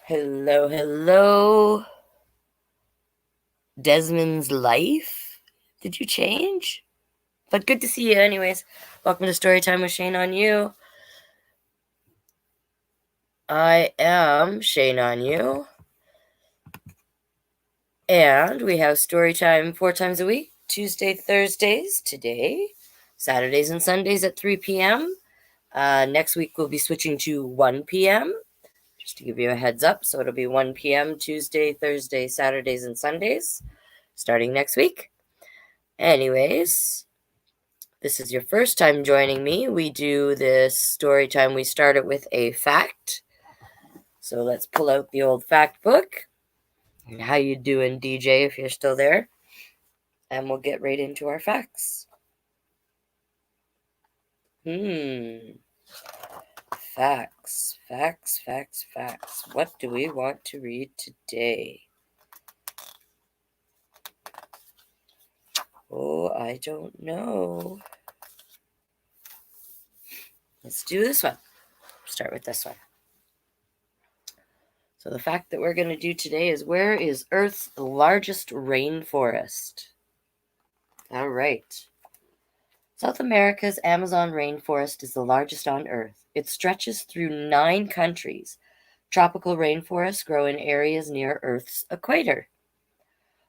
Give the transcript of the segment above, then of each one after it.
Hello, hello. Desmond's life? Did you change? But good to see you anyways. Welcome to Storytime with Shane Onyou. I am Shane Onyou. And we have Storytime 4 times a week. Tuesday, Thursdays, today. Saturdays and Sundays at 3 p.m. Next week we'll be switching to 1 p.m. Just to give you a heads up. So it'll be 1 p.m. Tuesday, Thursday, Saturdays, and Sundays. Starting next week. Anyways, this is your first time joining me. We do this story time. We start it with a fact. So let's pull out the old fact book. How you doing, DJ, if you're still there? And we'll get right into our facts. Facts. What do we want to read today? Oh, I don't know. Let's do this one. Start with this one. So the fact that we're going to do today is, where is Earth's largest rainforest? All right. South America's Amazon rainforest is the largest on Earth. It stretches through 9 countries. Tropical rainforests grow in areas near Earth's equator,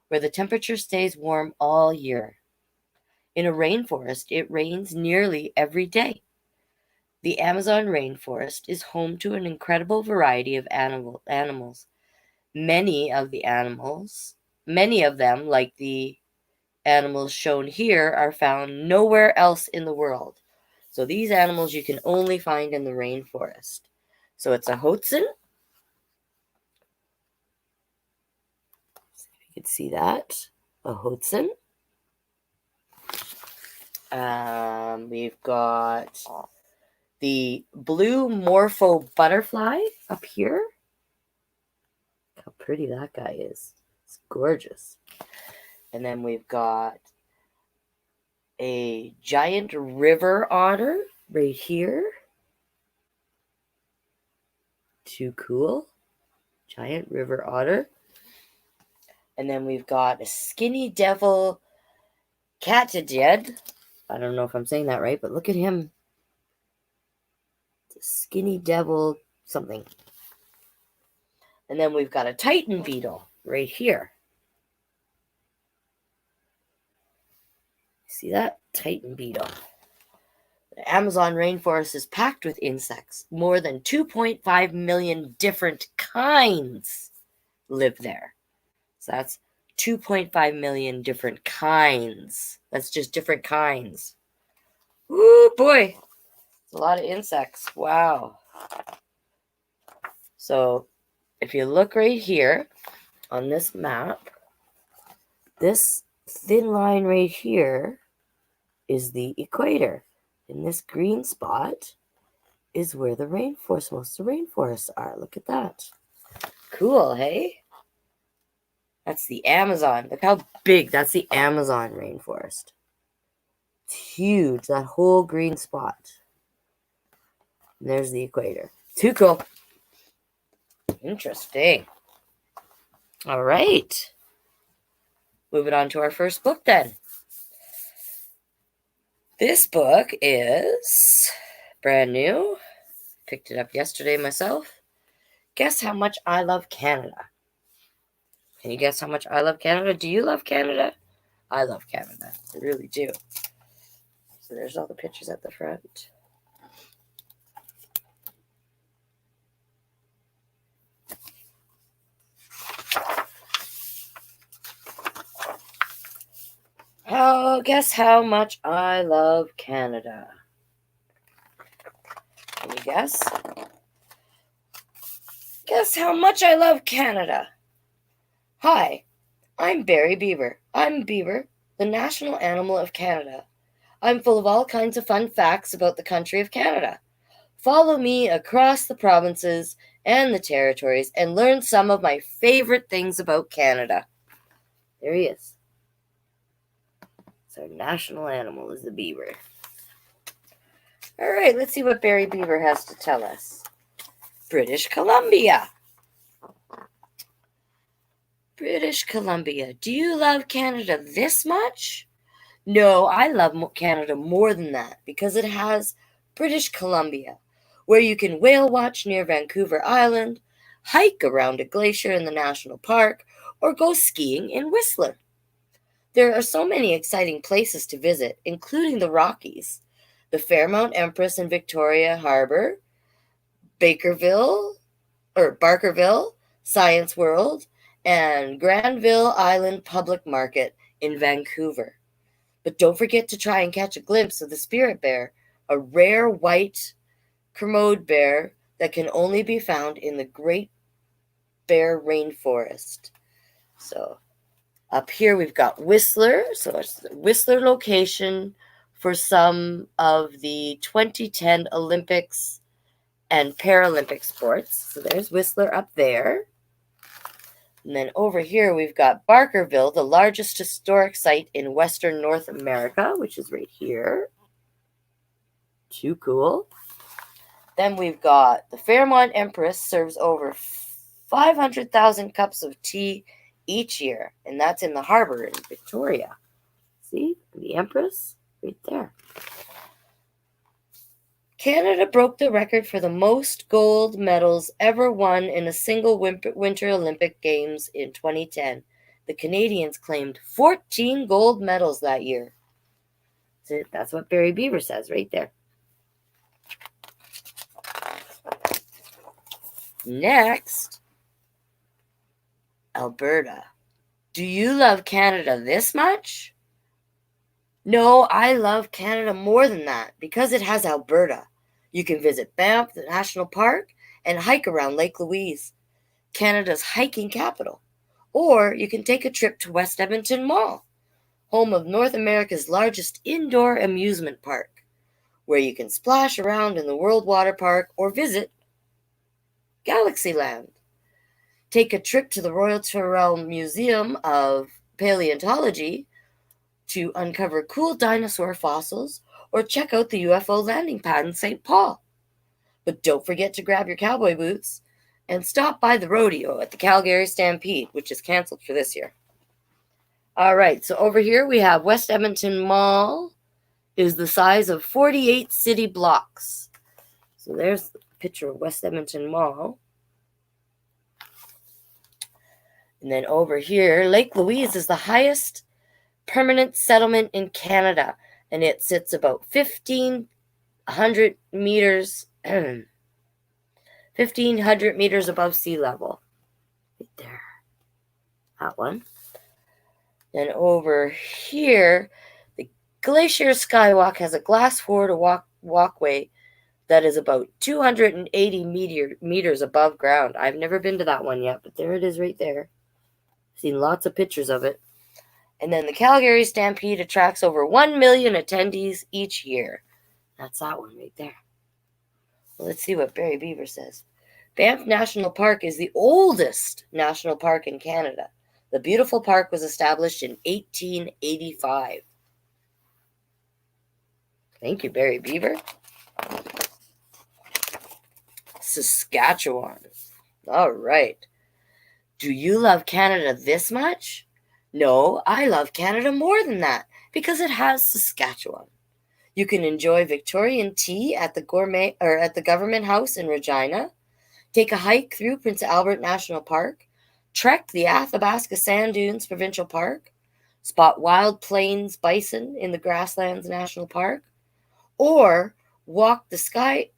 where the temperature stays warm all year. In a rainforest, it rains nearly every day. The Amazon rainforest is home to an incredible variety of animals. Many of them, like the animals shown here, are found nowhere else in the world. So these animals you can only find in the rainforest. So it's a hoatzin. See if you can see that. A hoatzin. We've got the blue morpho butterfly up here. Look how pretty that guy is. It's gorgeous. And then we've got a giant river otter right here. Too cool. Giant river otter. And then we've got a skinny devil katydid. I don't know if I'm saying that right, but look at him. It's a skinny devil something. And then we've got a titan beetle right here. See that? Titan beetle. The Amazon rainforest is packed with insects. More than 2.5 million different kinds live there. So that's 2.5 million different kinds. That's just different kinds. Ooh, boy. It's a lot of insects. Wow. So if you look right here on this map, this thin line right here is the equator. And this green spot is where the rainforest, most of the rainforests are. Look at that. Cool, hey? That's the Amazon. Look how big. That's the Amazon rainforest. It's huge, that whole green spot. And there's the equator. Too cool. Interesting. All right. Moving on to our first book then. This book is brand new. Picked it up yesterday myself. Guess how much I love Canada. Can you guess how much I love Canada? Do you love Canada? I love Canada. I really do. So there's all the pictures at the front. Oh, guess how much I love Canada. Can you guess? Guess how much I love Canada. Hi, I'm Barry Beaver. I'm Beaver, the national animal of Canada. I'm full of all kinds of fun facts about the country of Canada. Follow me across the provinces and the territories and learn some of my favorite things about Canada. There he is. So our national animal is the beaver. All right, let's see what Barry Beaver has to tell us. British Columbia. British Columbia. Do you love Canada this much? No, I love Canada more than that because it has British Columbia, where you can whale watch near Vancouver Island, hike around a glacier in the national park, or go skiing in Whistler. There are so many exciting places to visit, including the Rockies, the Fairmount Empress in Victoria Harbor, Barkerville, Science World, and Granville Island Public Market in Vancouver. But don't forget to try and catch a glimpse of the spirit bear, a rare white Kermode bear that can only be found in the Great Bear Rainforest. So up here we've got Whistler. So it's the Whistler location for some of the 2010 Olympics and Paralympic sports. So there's Whistler up there. And then over here we've got Barkerville, the largest historic site in Western North America, which is right here. Too cool. Then we've got the Fairmont Empress serves over 500,000 cups of tea each year, and that's in the harbor in Victoria. See, the Empress right there. Canada broke the record for the most gold medals ever won in a single Winter Olympic Games in 2010. The Canadians claimed 14 gold medals that year. That's what Barry Beaver says right there. Next, Alberta. Do you love Canada this much? No, I love Canada more than that because it has Alberta. You can visit Banff, the National Park, and hike around Lake Louise, Canada's hiking capital. Or you can take a trip to West Edmonton Mall, home of North America's largest indoor amusement park, where you can splash around in the World Water Park or visit Galaxyland. Take a trip to the Royal Tyrrell Museum of Paleontology to uncover cool dinosaur fossils or check out the UFO landing pad in St. Paul. But don't forget to grab your cowboy boots and stop by the rodeo at the Calgary Stampede, which is canceled for this year. All right, so over here we have West Edmonton Mall is the size of 48 city blocks. So there's the picture of West Edmonton Mall. And then over here, Lake Louise is the highest permanent settlement in Canada, and it sits about 1,500 meters, 1,500 meters above sea level. Right there. That one. Then over here, the Glacier Skywalk has a glass-floored walkway that is about 280 meters above ground. I've never been to that one yet, but there it is right there. I've seen lots of pictures of it. And then the Calgary Stampede attracts over 1 million attendees each year. That's that one right there. Well, let's see what Barry Beaver says. Banff National Park is the oldest national park in Canada. The beautiful park was established in 1885. Thank you, Barry Beaver. Saskatchewan. All right. Do you love Canada this much? No, I love Canada more than that because it has Saskatchewan. You can enjoy Victorian tea at the Government House in Regina, take a hike through Prince Albert National Park, trek the Athabasca Sand Dunes Provincial Park, spot wild plains bison in the Grasslands National Park, or walk the Sky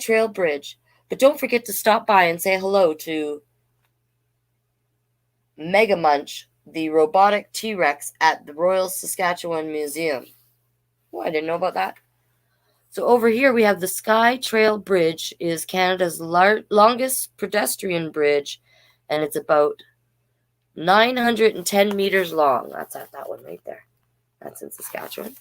Trail Bridge. But don't forget to stop by and say hello to Mega Munch, the robotic T-Rex at the Royal Saskatchewan Museum. Oh, I didn't know about that. So over here we have the Sky Trail Bridge is Canada's longest pedestrian bridge, and it's about 910 meters long. That's at that one right there. That's in Saskatchewan.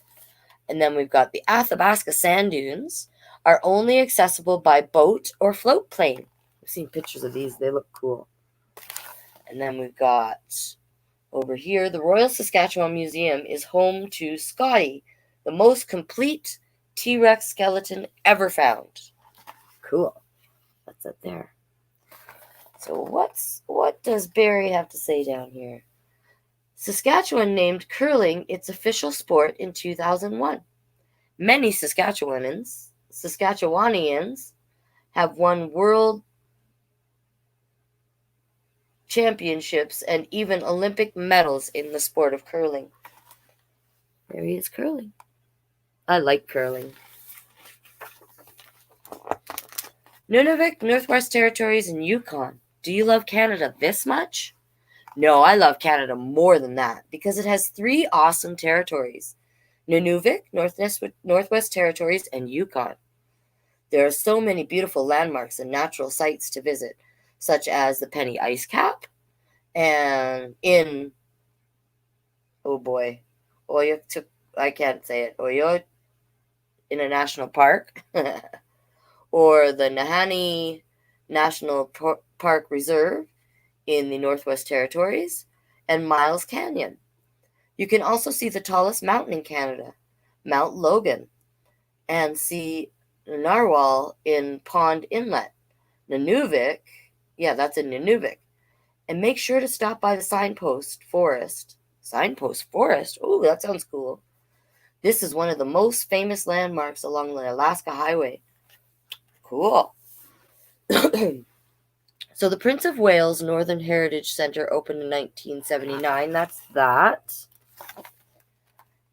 And then we've got the Athabasca Sand Dunes are only accessible by boat or float plane. I've seen pictures of these. They look cool. And then we've got over here, the Royal Saskatchewan Museum is home to Scotty, the most complete T-Rex skeleton ever found. Cool. That's it there. So what does Barry have to say down here? Saskatchewan named curling its official sport in 2001. Many Saskatchewanians have won world championships and even Olympic medals in the sport of curling. There he is curling. I like curling. Nunavut, Northwest Territories, and Yukon. Do you love Canada this much? No, I love Canada more than that because it has 3 awesome territories: Nunavut, Northwest Territories, and Yukon. There are so many beautiful landmarks and natural sites to visit, such as the Penny Ice Cap and Onyou, I can't say it, Onyou International Park, or the Nahanni National Park Reserve in the Northwest Territories, and Miles Canyon. You can also see the tallest mountain in Canada, Mount Logan, and see Narwhal in Pond Inlet. Nunavut, that's in Nunavut. And make sure to stop by the Signpost Forest. Signpost Forest? Oh, that sounds cool. This is one of the most famous landmarks along the Alaska Highway. Cool. So the Prince of Wales Northern Heritage Centre opened in 1979. That's that.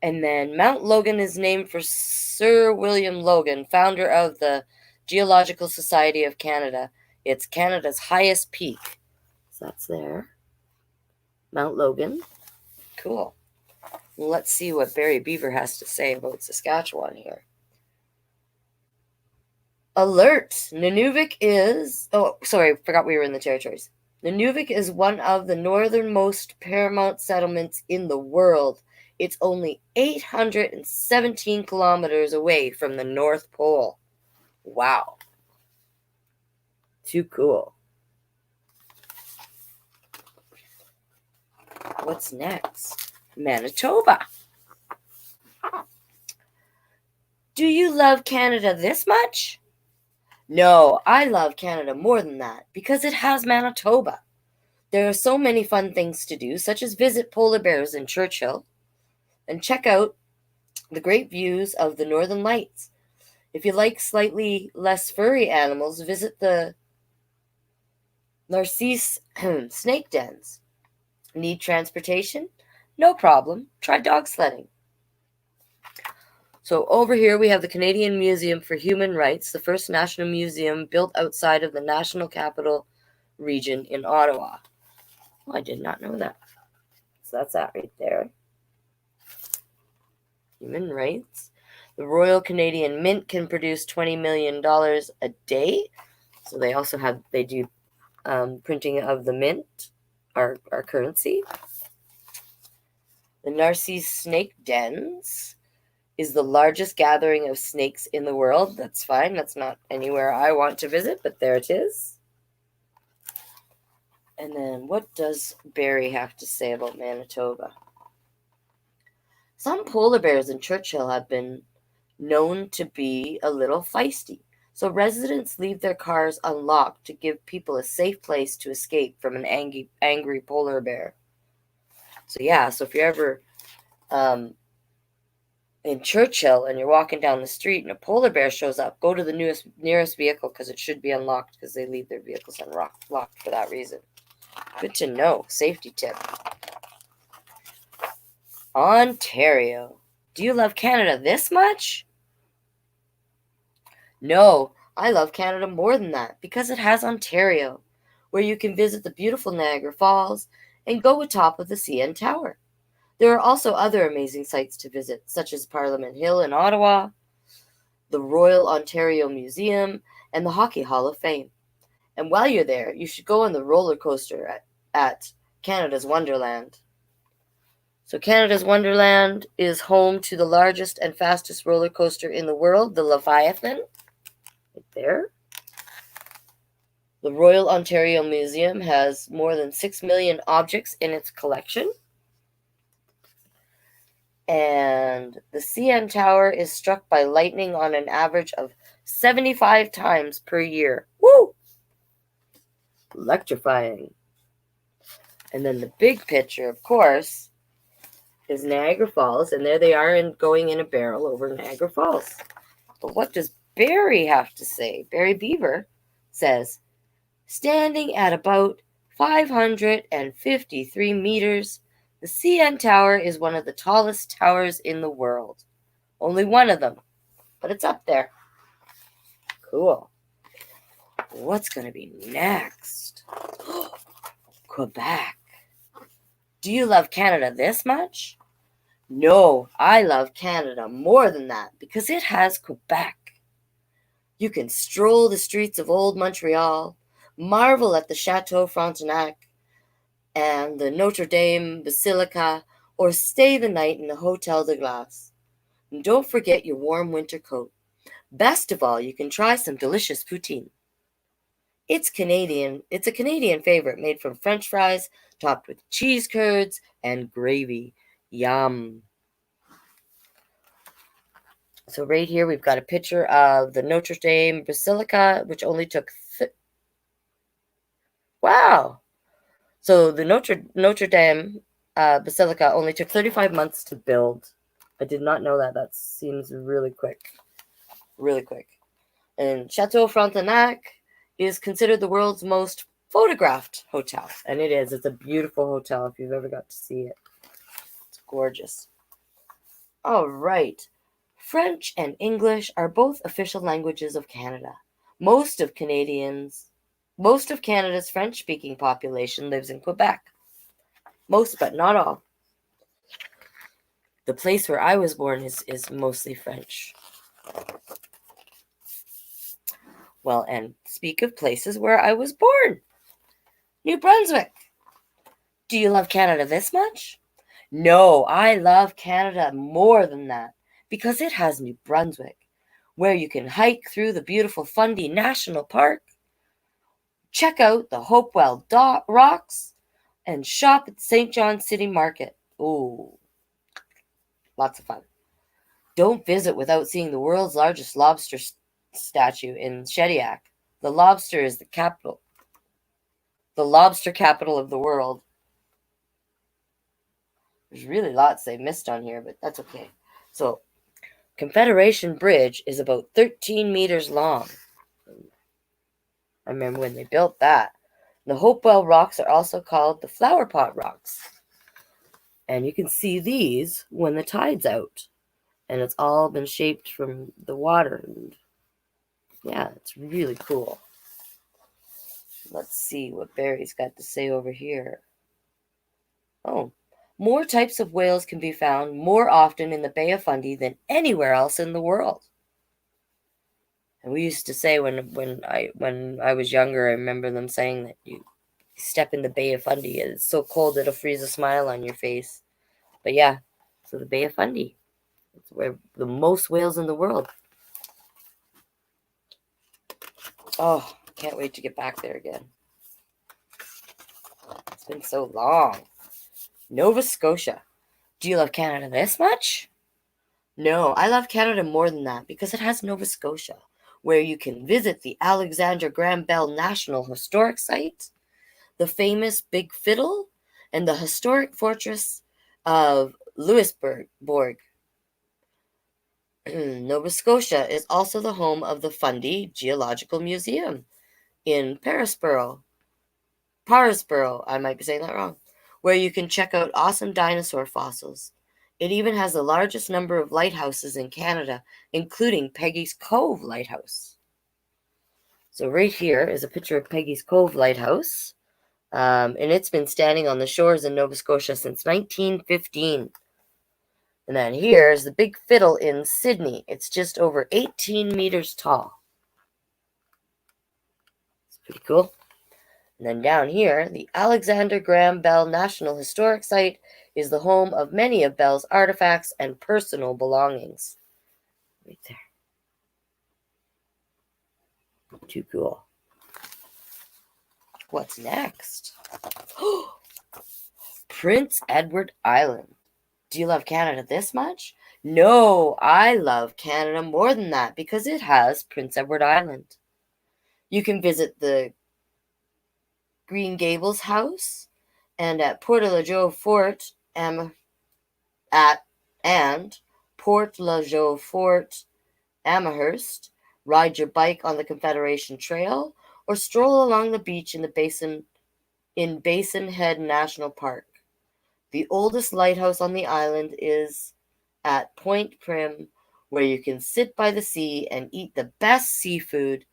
And then Mount Logan is named for Sir William Logan, founder of the Geological Society of Canada. It's Canada's highest peak. So that's there. Mount Logan. Cool. Well, let's see what Barry Beaver has to say about Saskatchewan here. Alert! Nunavut is... Oh, sorry, forgot we were in the territories. Nunavut is one of the northernmost paramount settlements in the world. It's only 817 kilometers away from the North Pole. Wow. Too cool. What's next? Manitoba. Do you love Canada this much? No, I love Canada more than that because it has Manitoba. There are so many fun things to do, such as visit polar bears in Churchill and check out the great views of the Northern Lights. If you like slightly less furry animals, visit the Narcisse snake dens. Need transportation? No problem. Try dog sledding. So over here we have the Canadian Museum for Human Rights, the first national museum built outside of the National Capital Region in Ottawa. Oh, I did not know that. So that's that right there. Human rights. The Royal Canadian Mint can produce $20 million a day. So they do printing of the mint, our currency. The Narcisse snake dens is the largest gathering of snakes in the world. That's fine. That's not anywhere I want to visit, but there it is. And then what does Barry have to say about Manitoba? Some polar bears in Churchill have been known to be a little feisty, so residents leave their cars unlocked to give people a safe place to escape from an angry polar bear. So if you're ever in Churchill and you're walking down the street and a polar bear shows up, go to the nearest vehicle because it should be unlocked because they leave their vehicles unlocked for that reason. Good to know. Safety tip. Ontario. Do you love Canada this much? No, I love Canada more than that because it has Ontario, where you can visit the beautiful Niagara Falls and go atop of the CN Tower. There are also other amazing sites to visit, such as Parliament Hill in Ottawa, the Royal Ontario Museum, and the Hockey Hall of Fame. And while you're there, you should go on the roller coaster at Canada's Wonderland. So Canada's Wonderland is home to the largest and fastest roller coaster in the world, the Leviathan. Right there. The Royal Ontario Museum has more than 6 million objects in its collection. And the CN Tower is struck by lightning on an average of 75 times per year. Woo! Electrifying. And then the big picture, of course, is Niagara Falls, and there they are going in a barrel over Niagara Falls. But what does Barry have to say? Barry Beaver says, standing at about 553 meters, the CN Tower is one of the tallest towers in the world. Only one of them, but it's up there. Cool. What's going to be next? Quebec. Do you love Canada this much? No, I love Canada more than that because it has Quebec. You can stroll the streets of old Montreal, marvel at the Chateau Frontenac and the Notre Dame Basilica, or stay the night in the Hotel de Glace. And don't forget your warm winter coat. Best of all, you can try some delicious poutine. It's Canadian. It's a Canadian favorite made from French fries topped with cheese curds and gravy. Yum. So right here we've got a picture of the Notre Dame Basilica, which only took... Wow! So the Notre Dame Basilica only took 35 months to build. I did not know that. That seems really quick. Really quick. And Chateau Frontenac is considered the world's most photographed hotel. And it is. It's a beautiful hotel if you've ever got to see it. It's gorgeous. All right. French and English are both official languages of Canada. Most of Canada's French-speaking population lives in Quebec. Most, but not all. The place where I was born is mostly French. Well, and speak of places where I was born. New Brunswick. Do you love Canada this much? No, I love Canada more than that because it has New Brunswick, where you can hike through the beautiful Fundy National Park, check out the Hopewell Rocks, and shop at St. John City Market. Ooh, lots of fun. Don't visit without seeing the world's largest lobster statue in Shediac. The lobster is the lobster capital of the world. There's really lots they missed on here, but that's okay. So, Confederation Bridge is about 13 meters long. I remember when they built that. The Hopewell Rocks are also called the Flower Pot Rocks. And you can see these when the tide's out. And it's all been shaped from the water. And yeah, it's really cool. Let's see what Barry's got to say over here. Oh, more types of whales can be found more often in the Bay of Fundy than anywhere else in the world. And we used to say when I was younger, I remember them saying that you step in the Bay of Fundy, it's so cold it'll freeze a smile on your face. But yeah, so the Bay of Fundy, it's where the most whales in the world. Oh, can't wait to get back there again. It's been so long. Nova Scotia. Do you love Canada this much? No, I love Canada more than that because it has Nova Scotia, where you can visit the Alexander Graham Bell National Historic Site, the famous Big Fiddle, and the historic fortress of Louisbourg. Nova Scotia is also the home of the Fundy Geological Museum in Parisboro, I might be saying that wrong, where you can check out awesome dinosaur fossils. It even has the largest number of lighthouses in Canada, including Peggy's Cove Lighthouse. So right here is a picture of Peggy's Cove Lighthouse, and it's been standing on the shores in Nova Scotia since 1915. And then here is the Big Fiddle in Sydney. It's just over 18 meters tall. It's pretty cool. And then down here, the Alexander Graham Bell National Historic Site is the home of many of Bell's artifacts and personal belongings. Right there. Too cool. What's next? Prince Edward Island. Do you love Canada this much? No, I love Canada more than that because it has Prince Edward Island. You can visit the Green Gables House, and at Port-la-Joie Fort Amherst, ride your bike on the Confederation Trail, or stroll along the beach in Basin Head National Park. The oldest lighthouse on the island is at Point Prim, where you can sit by the sea and eat the best seafood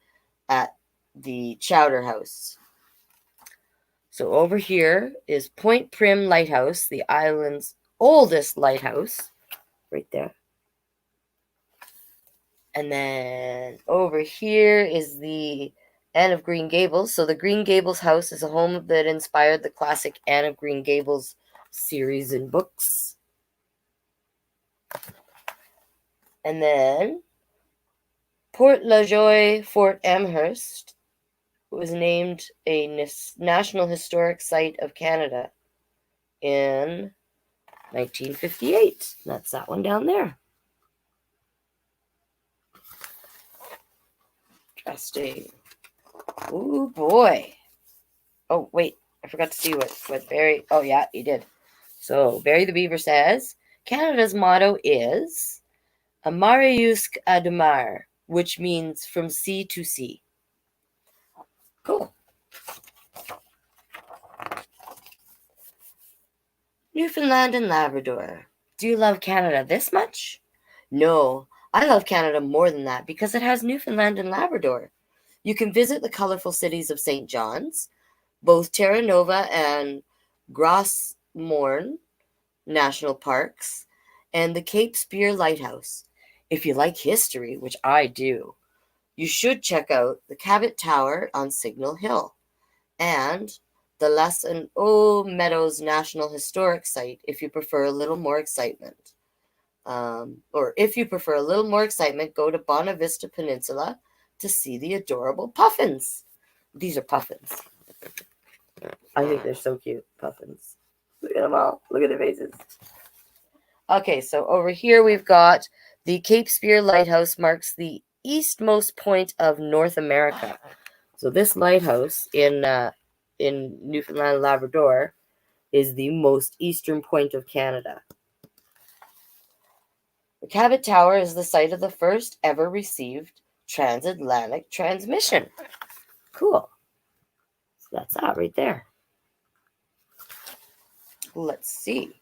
at the Chowder House. So over here is Point Prim Lighthouse, the island's oldest lighthouse, right there. And then over here is the Anne of Green Gables. So the Green Gables house is a home that inspired the classic Anne of Green Gables series in books. And then Port-la-Joie Fort Amherst was named a National Historic Site of Canada in 1958. That's that one down there. Interesting. Oh boy. Oh wait, I forgot to see what Barry. Oh yeah, he did. So Barry the Beaver says Canada's motto is Amariusque ad mar, which means from sea to sea. Cool. Newfoundland and Labrador. Do you love Canada this much? No, I love Canada more than that because it has Newfoundland and Labrador. You can visit the colorful cities of St. John's, both Terra Nova and Gros Morne National Parks, and the Cape Spear Lighthouse. If you like history, which I do, you should check out the Cabot Tower on Signal Hill and the Les and Eau Meadows National Historic Site if you prefer a little more excitement. Or if you prefer a little more excitement, go to Bonavista Peninsula to see the adorable puffins. These are puffins. I think they're so cute, puffins. Look at them all. Look at their faces. Okay, so over here we've got the Cape Spear Lighthouse marks the eastmost point of North America. So this lighthouse in Newfoundland and Labrador is the most eastern point of Canada. The Cabot Tower is the site of the first ever received transatlantic transmission. Cool. So that's that right there. Let's see.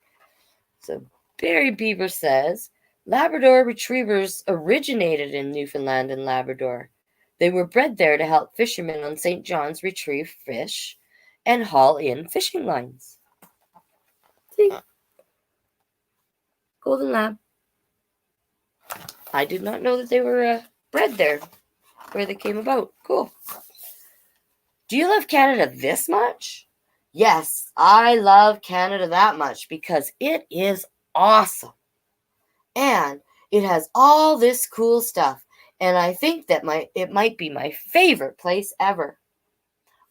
So Barry Beaver says, Labrador retrievers originated in Newfoundland and Labrador. They were bred there to help fishermen on St. John's retrieve fish and haul in fishing lines. See? Golden Lab. I did not know that they were bred there, where they came about. Cool. Do you love Canada this much? Yes, I love Canada that much because it is awesome. And it has all this cool stuff. And I think that it might be my favorite place ever.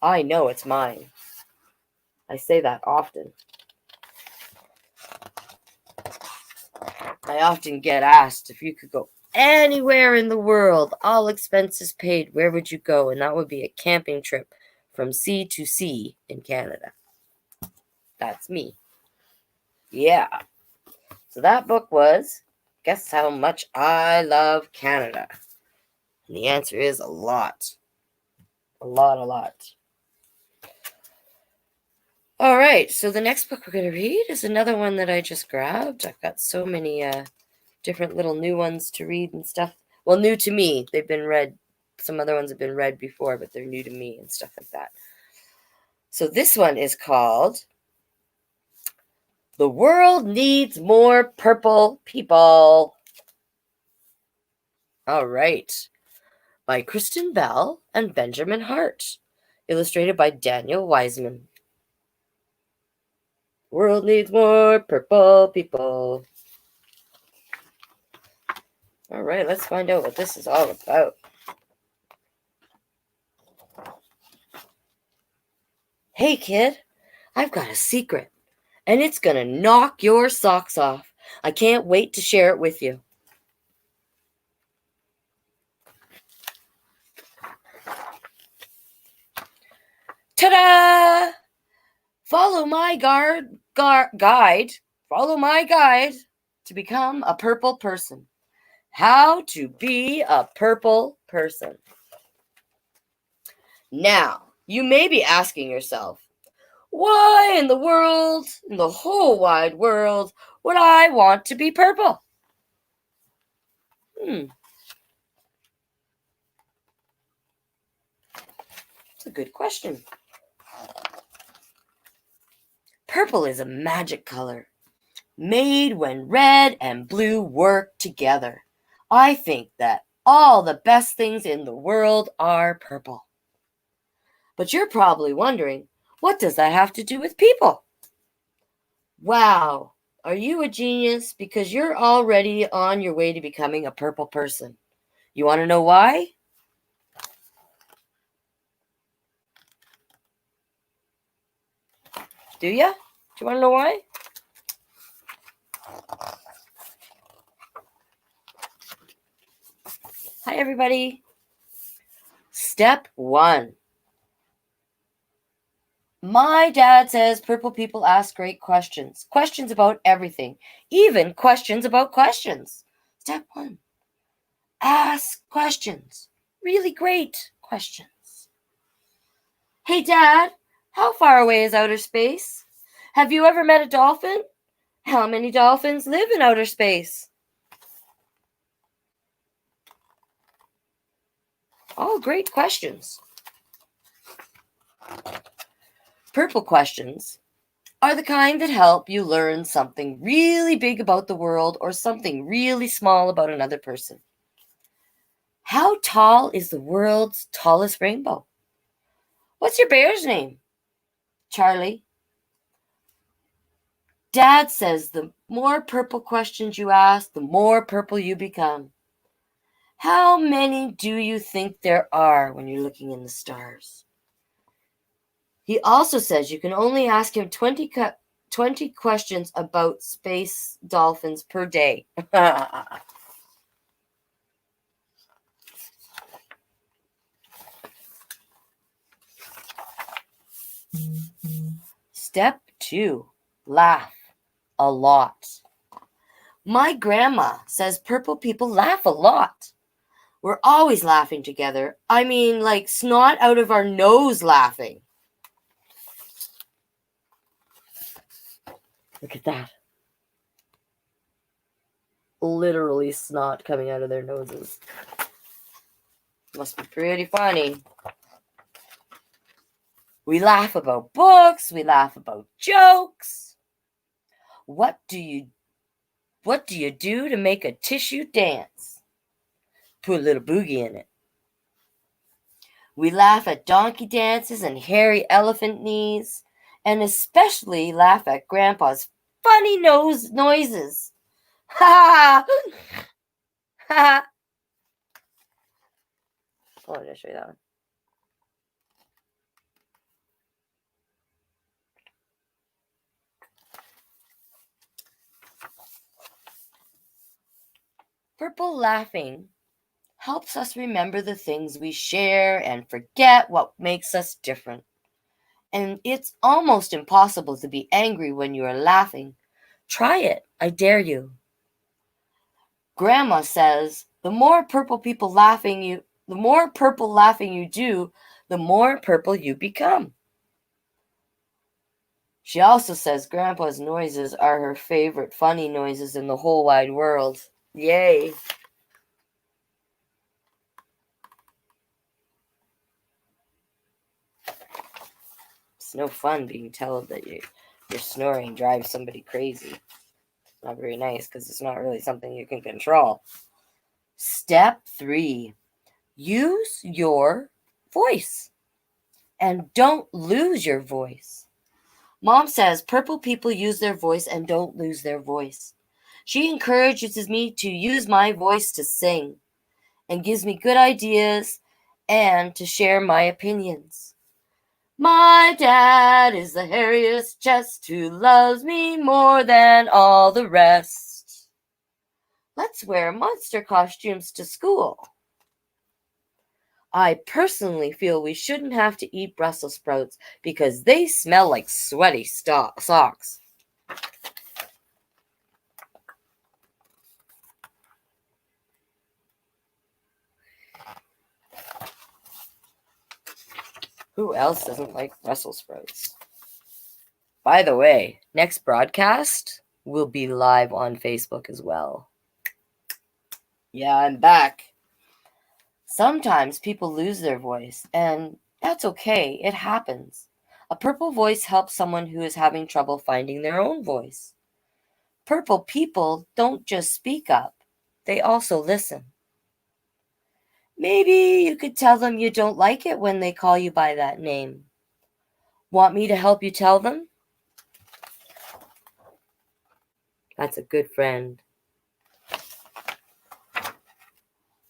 I know it's mine. I say that often. I often get asked if you could go anywhere in the world, all expenses paid, where would you go? And that would be a camping trip from sea to sea in Canada. That's me. Yeah. So that book was Guess How Much I Love Canada. And the answer is a lot. A lot. All right, so the next book we're going to read is another one that I just grabbed. I've got so many different little new ones to read and stuff. Well, new to me. They've been read. Some other ones have been read before, but they're new to me and stuff like that. So this one is called The World Needs More Purple People. All right. By Kristen Bell and Benjamin Hart. Illustrated by Daniel Wiseman. World needs more purple people. All right, let's find out what this is all about. Hey, kid, I've got a secret, and it's going to knock your socks off. I can't wait to share it with you. Ta-da! Follow my guide. Follow my guide to become a purple person. How to be a purple person. Now, you may be asking yourself, why in the world, in the whole wide world, would I want to be purple? It's a good question. Purple is a magic color, made when red and blue work together. I think that all the best things in the world are purple. But you're probably wondering, what does that have to do with people? Wow, are you a genius? Because you're already on your way to becoming a purple person. You want to know why? Do you? Do you want to know why? Hi, everybody. Step 1. My dad says purple people ask great questions. Questions about everything. Even questions about questions. Step 1. Ask questions. Really great questions. Hey, Dad, how far away is outer space? Have you ever met a dolphin? How many dolphins live in outer space? All great questions. Purple questions are the kind that help you learn something really big about the world or something really small about another person. How tall is the world's tallest rainbow? What's your bear's name? Charlie. Dad says the more purple questions you ask, the more purple you become. How many do you think there are when you're looking in the stars? He also says you can only ask him 20 questions about space dolphins per day. Step 2. Laugh a lot. My grandma says purple people laugh a lot. We're always laughing together. I mean, like snot out of our nose laughing. Look at that. Literally snot coming out of their noses. Must be pretty funny. We laugh about books. We laugh about jokes. What do you do to make a tissue dance? Put a little boogie in it. We laugh at donkey dances and hairy elephant knees, and especially laugh at Grandpa's funny noises. Ha ha! Ha! Oh, I didn't show you that one. Purple laughing helps us remember the things we share and forget what makes us different. And it's almost impossible to be angry when you are laughing. Try it, I dare you. Grandma says the more purple laughing you do, the more purple you become. She also says Grandpa's noises are her favorite funny noises in the whole wide world. Yay! It's no fun being told that your snoring drives somebody crazy. Not very nice because it's not really something you can control. Step 3. Use your voice. And don't lose your voice. Mom says purple people use their voice and don't lose their voice. She encourages me to use my voice to sing and gives me good ideas and to share my opinions. My dad is the hairiest chest who loves me more than all the rest. Let's wear monster costumes to school. I personally feel we shouldn't have to eat Brussels sprouts because they smell like sweaty socks. Who else doesn't like Brussels sprouts? By the way, next broadcast will be live on Facebook as well. Yeah, I'm back. Sometimes people lose their voice, and that's okay. It happens. A purple voice helps someone who is having trouble finding their own voice. Purple people don't just speak up, they also listen. Maybe you could tell them you don't like it when they call you by that name. Want me to help you tell them? That's a good friend.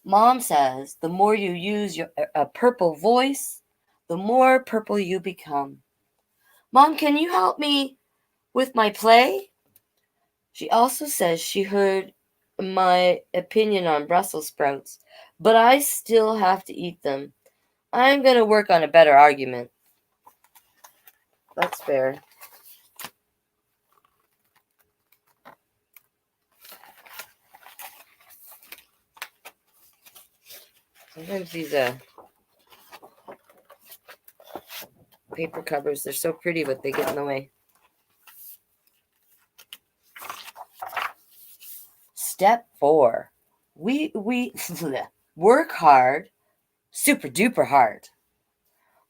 Mom says the more you use a purple voice, the more purple you become. Mom, can you help me with my play? She also says she heard my opinion on Brussels sprouts, but I still have to eat them. I'm going to work on a better argument. That's fair. Sometimes these paper covers, they're so pretty, but they get in the way. Step 4. We work hard, super duper hard.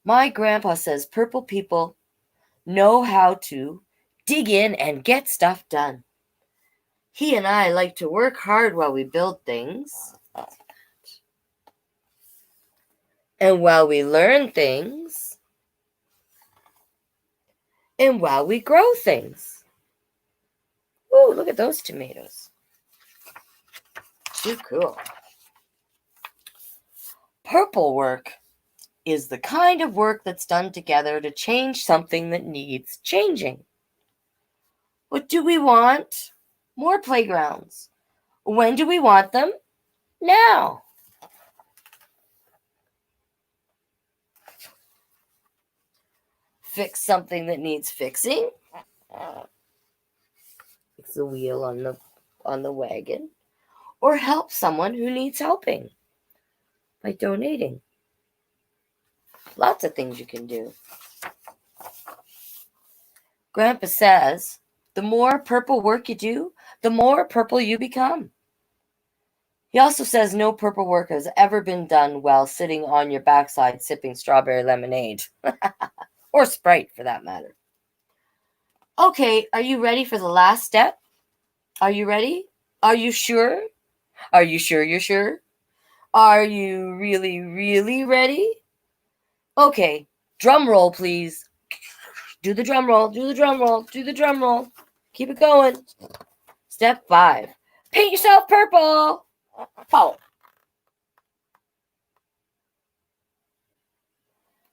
My grandpa says purple people know how to dig in and get stuff done. He and I like to work hard while we build things. And while we learn things. And while we grow things. Ooh, look at those tomatoes. Too cool. Purple work is the kind of work that's done together to change something that needs changing. What do we want? More playgrounds. When do we want them? Now. Fix something that needs fixing. Fix the wheel on the wagon. Or help someone who needs helping by donating. Lots of things you can do. Grandpa says, the more purple work you do, the more purple you become. He also says no purple work has ever been done while sitting on your backside sipping strawberry lemonade. Or Sprite, for that matter. Okay, are you ready for the last step? Are you ready? Are you sure? Are you sure you're sure? Are you really, really ready? Okay, drum roll, please. Do the drum roll, do the drum roll, do the drum roll. Keep it going. Step 5. Paint yourself purple. Oh.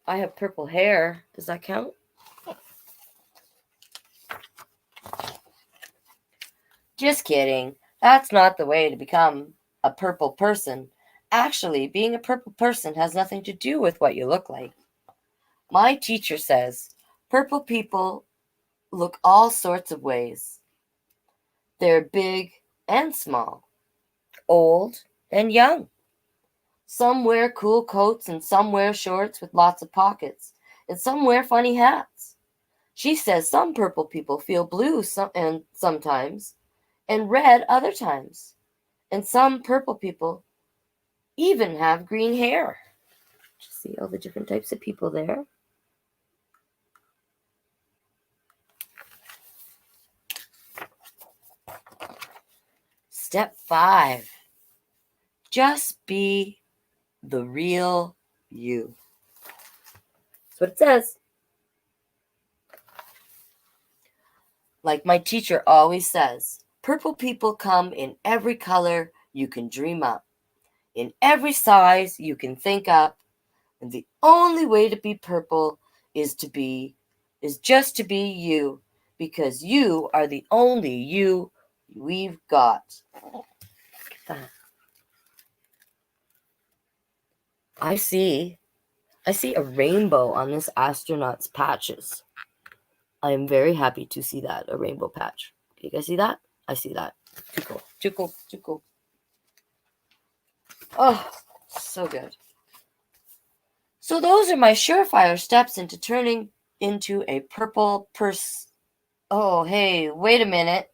I have purple hair. Does that count? Just kidding. That's not the way to become a purple person. Actually, being a purple person has nothing to do with what you look like. My teacher says purple people look all sorts of ways. They're big and small, old and young. Some wear cool coats and some wear shorts with lots of pockets, and some wear funny hats. She says some purple people feel blue sometimes and red other times. And some purple people even have green hair. See all the different types of people there? Step 5. Just be the real you. That's what it says. Like my teacher always says, purple people come in every color you can dream up, in every size you can think up, and the only way to be purple is just to be you, because you are the only you we've got. Look at that. I see a rainbow on this astronaut's patches. I am very happy to see that, a rainbow patch. You guys see that? I see that. Too cool. Too cool. Too cool. Oh, so good. So those are my surefire steps into turning into a purple Oh, hey, wait a minute.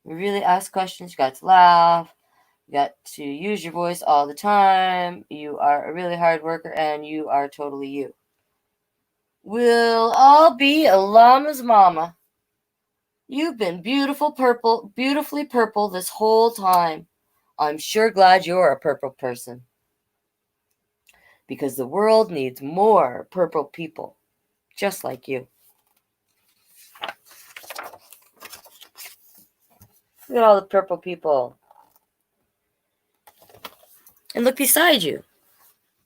You really ask questions, you got to laugh, you got to use your voice all the time, you are a really hard worker, and you are totally you. We'll all be a llama's mama. You've been beautifully purple this whole time. I'm sure glad you're a purple person. Because the world needs more purple people, just like you. Look at all the purple people. And look beside you.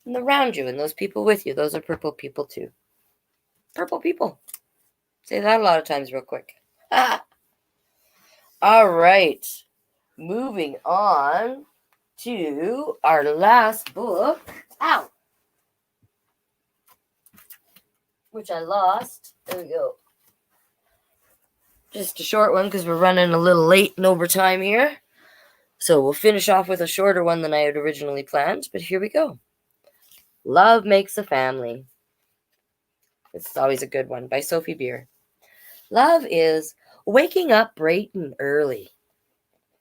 And around you. And those people with you. Those are purple people too. Purple people. Say that a lot of times real quick. All right. Moving on to our last book. Ow! Which I lost. There we go. Just a short one because we're running a little late in overtime here. So we'll finish off with a shorter one than I had originally planned. But here we go. Love Makes a Family. This is always a good one by Sophie Beer. Love is waking up bright and early,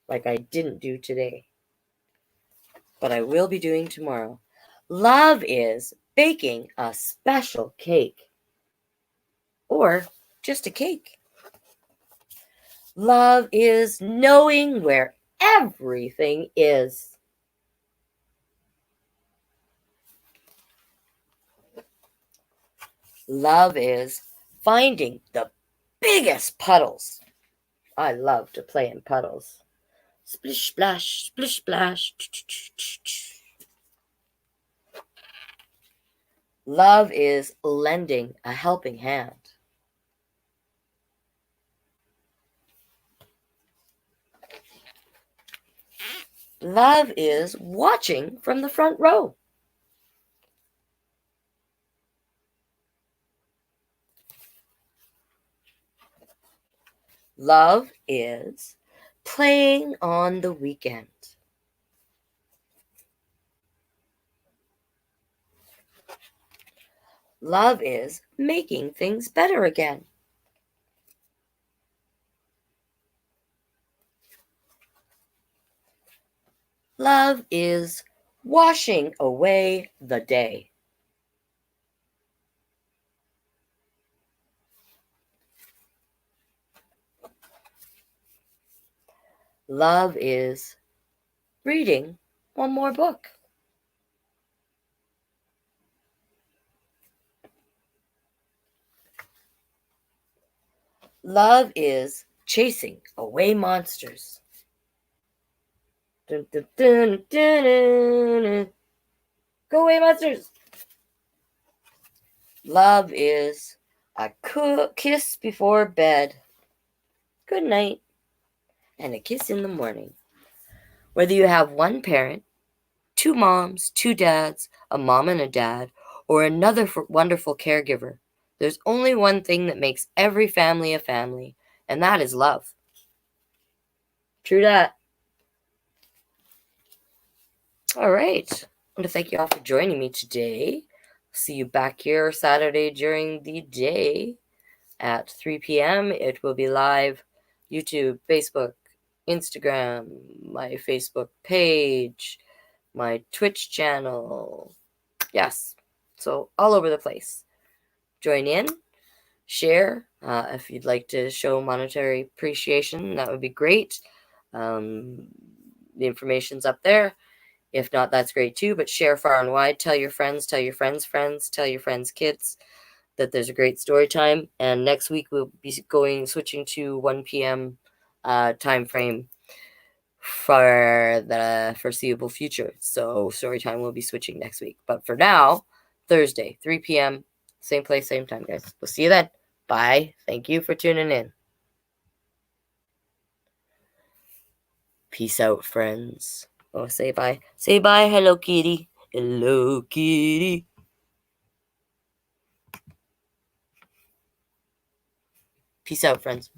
like I didn't do today, but I will be doing tomorrow. Love is baking a special cake, or just a cake. Love is knowing where everything is. Love is finding the biggest puddles. I love to play in puddles. Splish, splash, splish, splash. Love is lending a helping hand. Love is watching from the front row. Love is playing on the weekend. Love is making things better again. Love is washing away the day. Love is reading one more book. Love is chasing away monsters. Dun, dun, dun, dun, dun, dun. Go away, monsters. Love is a kiss before bed. Good night. And a kiss in the morning. Whether you have one parent, two moms, two dads, a mom and a dad, or another wonderful caregiver, there's only one thing that makes every family a family, and that is love. True that. All right. I want to thank you all for joining me today. See you back here Saturday during the day at 3 p.m. It will be live YouTube, Facebook, Instagram, my Facebook page, my Twitch channel. Yes. So all over the place. Join in, share. If you'd like to show monetary appreciation, that would be great. The information's up there. If not, that's great too. But share far and wide. Tell your friends, tell your friends' friends, tell your friends' kids that there's a great story time. And next week we'll be switching to 1 p.m. Time frame for the foreseeable future. So story time will be switching next week. But for now, Thursday, 3 p.m. Same place, same time, guys. We'll see you then. Bye. Thank you for tuning in. Peace out, friends. Oh, say bye. Say bye, Hello Kitty. Hello, kitty. Peace out, friends.